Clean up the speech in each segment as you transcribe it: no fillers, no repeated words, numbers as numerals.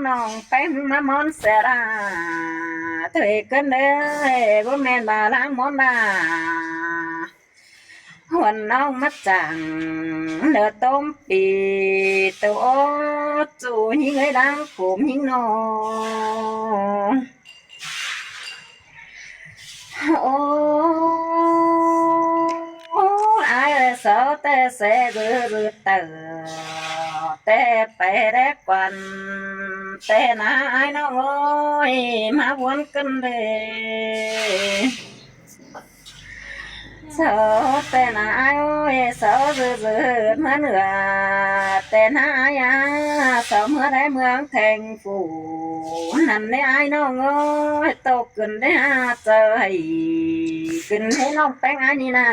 น้องไปมามอนเสราเธอกันเด้อบ่แม่นบาลามอนบาหวนน้องมัดจังเดือต้มปีตัวจู่หิงเอ้ยดังผมหิงนอโอ้ai sợ tê sẽ rư rư tờ tê bè đét quần tê na ai nó ngồi mà muốn cân đề sợ tê na ai ơi sợ rư rư mà nữa tê na ai à sợ mưa đấy mưa thành phủ nằm đấy ai nó ngồi tô cân đấy à trời cân thế nó bánh ai đi nè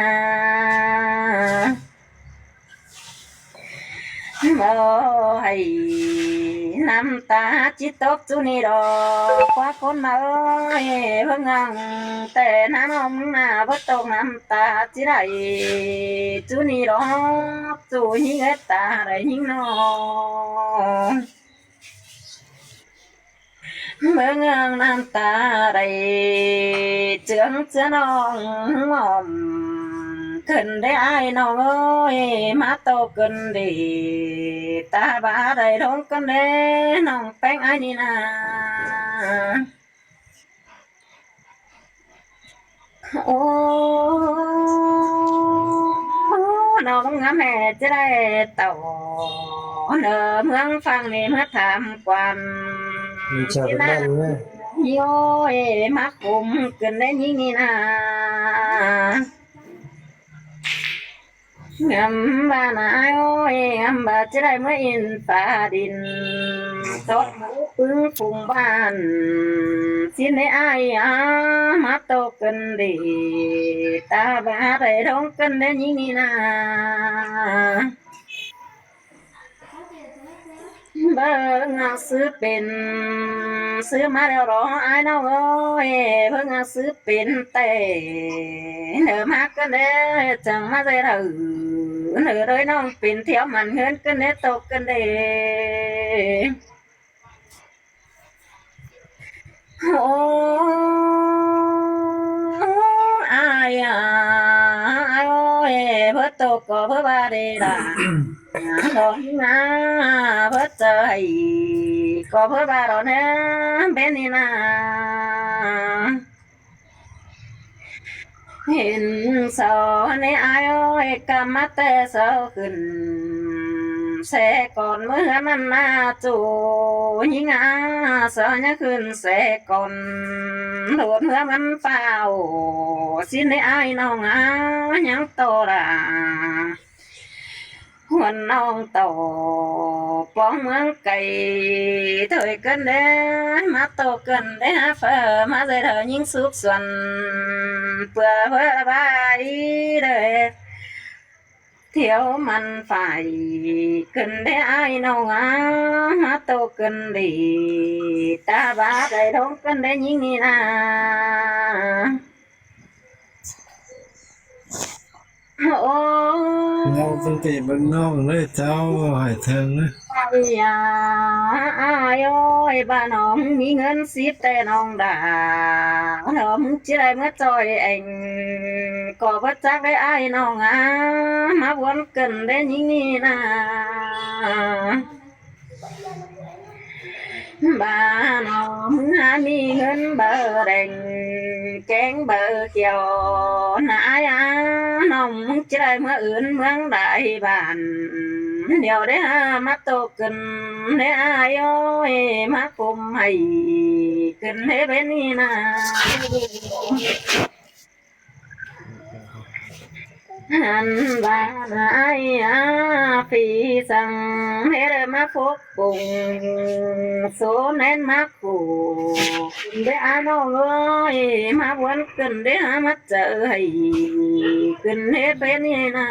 mơ hay năm ta chỉ tốt chú ni đồ quá con mơ vâng ngang tệ nam ông mà bất tốt năm ta chỉ lại chú ni đồ chú hi hết ta lại hin nó mơ ngang năm ta đây trưởng chưa non mỏm cần để ai nó ơi má tô cần để ta ba đây đông cần để nòng bánh ai đi na ô nó ngắm mẹ chứ đây tàu nở mương phăng này mất tham quan chào các bạn nhé. yo má cùng cần để như na ngắm ba nãi ôi ngắm ba chỉ đây mới in phá đình tốt mũ ứng phùng bàn xin để ai á mắt tô cần đi ta ba đây đông cần đến như na bơ ngà sưเป็นซื้อมาแล้วรอไอ้น้องเอ้ยเพิ่งซื้อเป็นแต่เนื้อมากกันเด้จังมาได้เลยเนื้อเลยน้องเป็นเที่ยวมันเงินกันเด้ตกกันเด้โอ้อายอ่ะโอ้ยเพื่อตกก็เพื่อบาดีล่ะดอกนะเพื่อใจก็เพื่อบาดอกนะเป็นนี่นะเห็นสอนในอายโอ้ยกำมาแต่เสาขึ้นเสก่อนเมื่อมันมาจู่ยิงอาเสาเนี่ยขึ้นเสก่อนโดดเมื่อมันเฝ้าสิในอายน้องอายังโตละหัวน้องโตป้องเมืองไก่ถอยกันเด้มาโตกันเด้เฟอมาใจเธอยิ่งสุขส่วนเพื่อเพื่อระบายเด้เที่ยวมันฝ่ายกันได้ไอ้น้องอามาโตกันดีตาบ้าได้ท้องกันได้ยิ่งนี่นะโอ้ เราปกติเบิ่งน้องเลยเจ้าหอยเทิงนะ ยาอายโอ้ยบ้านน้องมีเงินสิบแต่น้องด่าน้องจะได้เมื่อจอยเองก็บ่จักได้ไอ้น้องอ่ะมาวนกันได้ยิ่งนี่นะบ้านน้องหามีเงินเบอร์แดงแกงเบอร์เขียวนายอ่ะน้องจะได้เมื่ออื่นเมืองใดบ้านเดี๋ยวได้มาโตกันได้อายโอ้ยมาคุมให้กันให้เป็นนี่นะหันบ้านไอ้อาฟีสังให้ได้มาพบปุ่งโซเน้นมาคู่ได้อาน้องเอ้ยมาวนกันได้มาเจอให้กันให้เป็นนี่นะ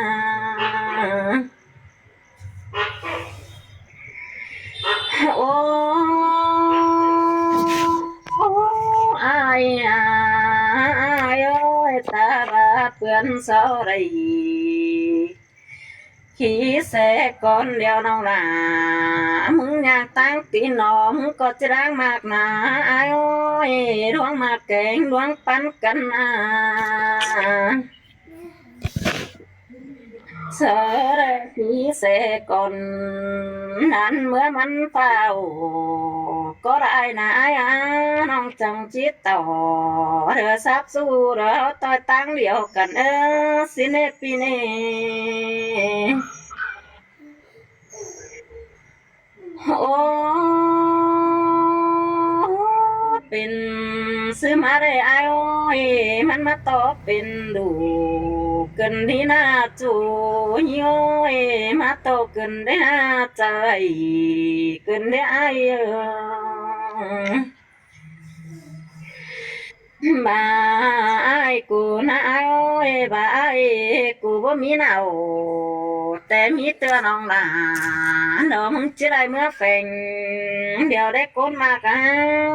โอ้อายอาอายโอ้ยตาบาเปื่อนเสาไรขี่เสก่อนเดียวน้องหลามึง อย่างตั้งตีหนอมก็จะร่างมากหนาอายโอ้ยดวงมาเก่งดวงปันกันนาเสรพีเสก่อนนั้นเมื่อมันเฝ้าก็ได้นายน้องจังจิตต่อเธอซับสู้เราต่อยตั้งเดียวกันสิเนปีเนโอ้เป็นซื้อมาได้อายโอ้ยมันมาตอบเป็นดูเกินที่หน้าจูย้อยมาโตเกินได้หาใจเกินได้อายบายกูนะอ้อยบายกูบ่มีเนาแต่มีเตือนน้องหลานเดี๋ยวมึงจะได้เมื่อแฝงเดี๋ยวได้ก้นมากั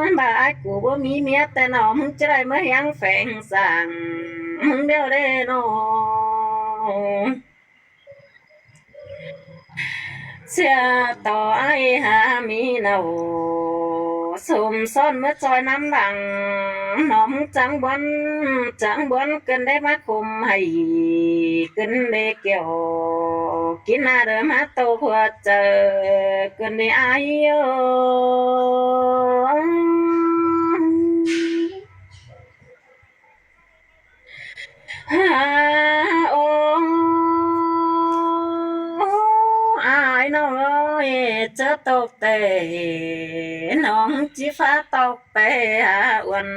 นบายกูบ่มีเมียแต่น้องมึงจะได้เมื่อยังแฝงสั่งมึงเดี๋ยวได้น้องเสียต่อไอ้หามีเนาสมซ้อนเมื่อจอยน้ำหลังน้องจังบนเกินได้มาคุมให้เกินได้เกี่ยวกินอาเดิมมาโตพอเจอเกินได้อายโยฮาโออายน้องเอ้ยเจอตกเตะน้องจีฟ้าตกเตะอ้วน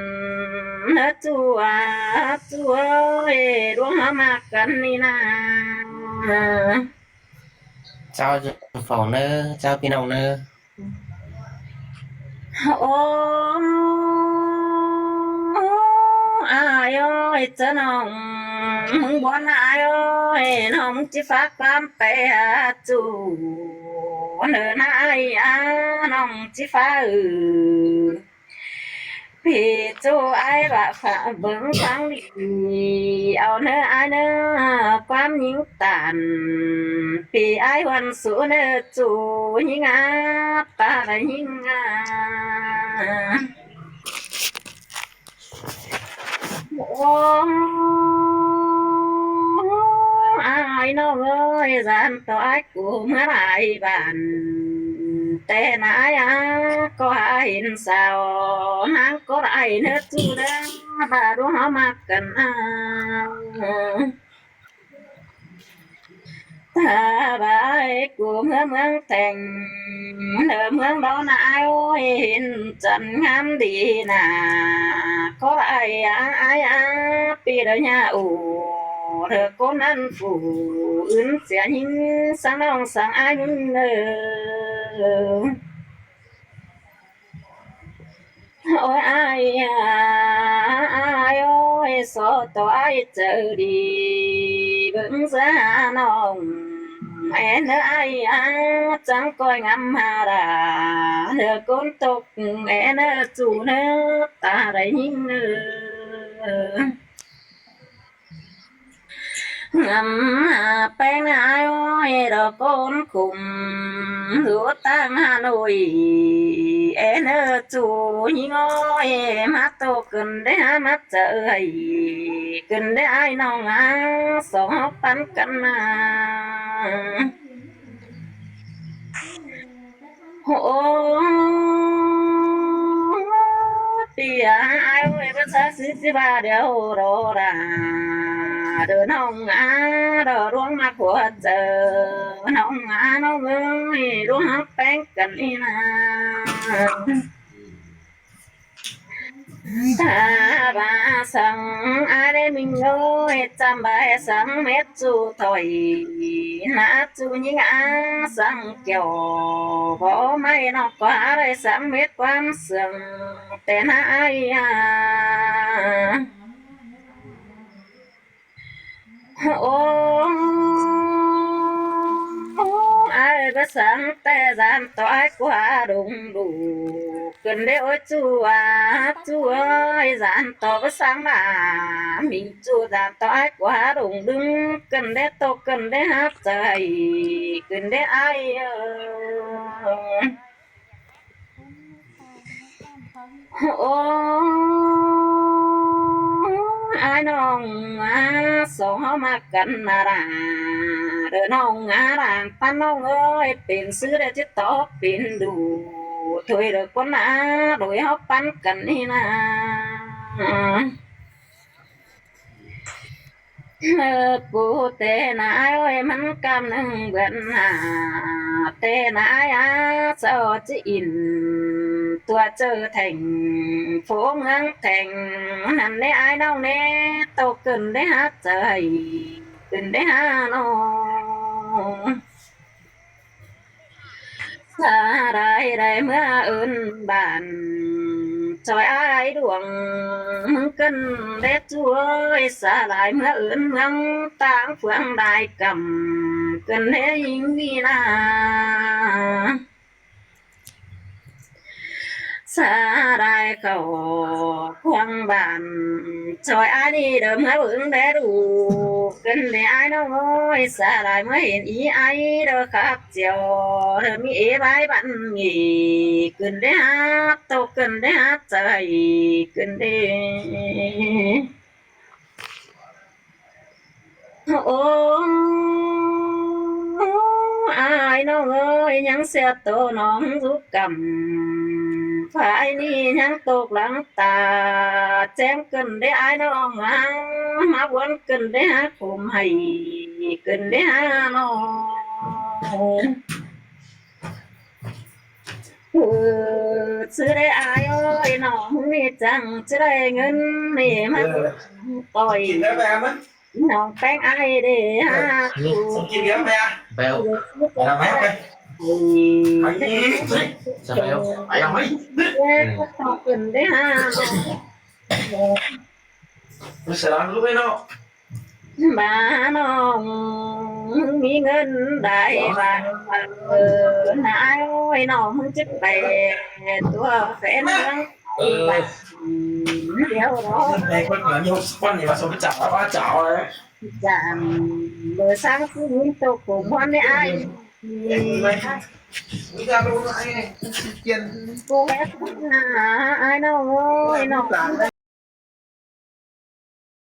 เนื้อจัวเอ้ยดวงหามากกันนี่นะ Chào phổ nơ, chào pin ông nơ. โอ้อายโอ้ยเจ้าน้องมึงบ่นอายโอ้ยน้องจิฝากความไปหาจูเนินอายน้องจิฟ้าพี่จูไอ้บะฝาเบิ่งฟังดีเอาเนื้ออายเนื้อความยิงตันพี่ไอ้วันสู้เนื้อจูยิงตาได้ยิงโอ้อายน้องเอ้ยสันต่อไอ้กูเมื่อไรบ้านแต่นายก็เห็นสาวนางก็ไรเนื้อจูเด้อบารู้หามากันถ้าบายกูเมืองแต่งเดิมเมืองดอนายโอ้ยเห็นจันงามดีนะก็ไรปีเดียวอูเธอคนนั้นฝูอื่นเสียหิงสังน้องสังอายุเนอโอ้ยโอ้ยสอตัวเจอดีเบิ่งสาน้องแม่เนอจังก้อยงามหาดาเธอคนตกแม่เนอจูเนอตาได้ยิงเนอ ngắm bên ai ơi đó con cùng lúa tăng Hà Nội em ơi chú nhỉ ơi mắt tô cần để mắt chờ hay cần để ai nong sống bắn cắn ô thì ai ơi bữa sáng xí ba đeo đồ ra đồ nông đồ ruộng mà của giờ nông nông ơi ruộng hấp bánh cần đi na ta ba sang ai đây mình ơi chăm bài sang mét chu thổi nát chu những sang kiểu có may nó quá đây sang mét quan sừng tên ai ô ai bữa sáng te gian tối qua đùng đủ cần để ôi chú ơi gian tối bữa sáng mà mình chú gian tối qua đùng đứng cần để tô cần để hát trời cần để ai โอ้อายน้องสองเฮามากันนาราเด้อน้องร่างปานน้องเอ้ยเป็นซื้อได้จิตตอบเป็นดูถอยเด้อคนนะโดยเฮาปันกันนี่นะกูเตนายเอ้ยมันกำนึงเบือนหาเตนายเจ้าจีอินตัวเจอแทงโฟงเงงแทงนั่นได้อายน้องเน่โตเกินได้หาใจเกินได้หาน้องสาได้เมื่ออื่นบ้านจอยอายดวงมึงกันเด็ดช่วยสาลายเมื่ออื่นเมืองต่างเฟืองได้กำกันได้ยิงดีนาสาลายเขาควงบ้านจอยอายนี่เดิมเมื่ออื่นได้ดูกันได้อายน้องโอ้ยสาลายเมื่อเห็นอีไอเด้อครับเจียวเด้อมีเอใบบันงีกันได้หาตกกันได้หาใจกันได้โอ้อายน้องเอ้ยยังเสียโตน้องทุกกำภายนี้ยังตกหลังตาแจ้งกันได้อายน้องมาวนกันได้หาคุมให้กันได้หาน้องซื้อได้อายเอ้ยน้องนี่จังจะได้เงินนี่มาต่อย กินได้แบบมั้ย น้องแป้งไอเด้ฮะ กินเยอะไหมอ่ะ ไปเอา ไปทำไหมไปไปนี่ จะไปเอา ไปทำไหม ต้องกินได้ฮะ รู้สึกร้อนรู้ไหมเนาะ บ้าน้องมีเงินได้บ้างนายโอ้ยน้องมึงจะไปตัวแฟนเมืองเดี๋ยวรอ ในคนเหมือนมีคนนี่มาสมจับว่าเจ้าเลย จานเบอร์สร้างคือมีตัวผมวันนี้ไอ้ มีการรู้อะไรเกียน กูแค่หาไอ้น้องโอ้ยน้อง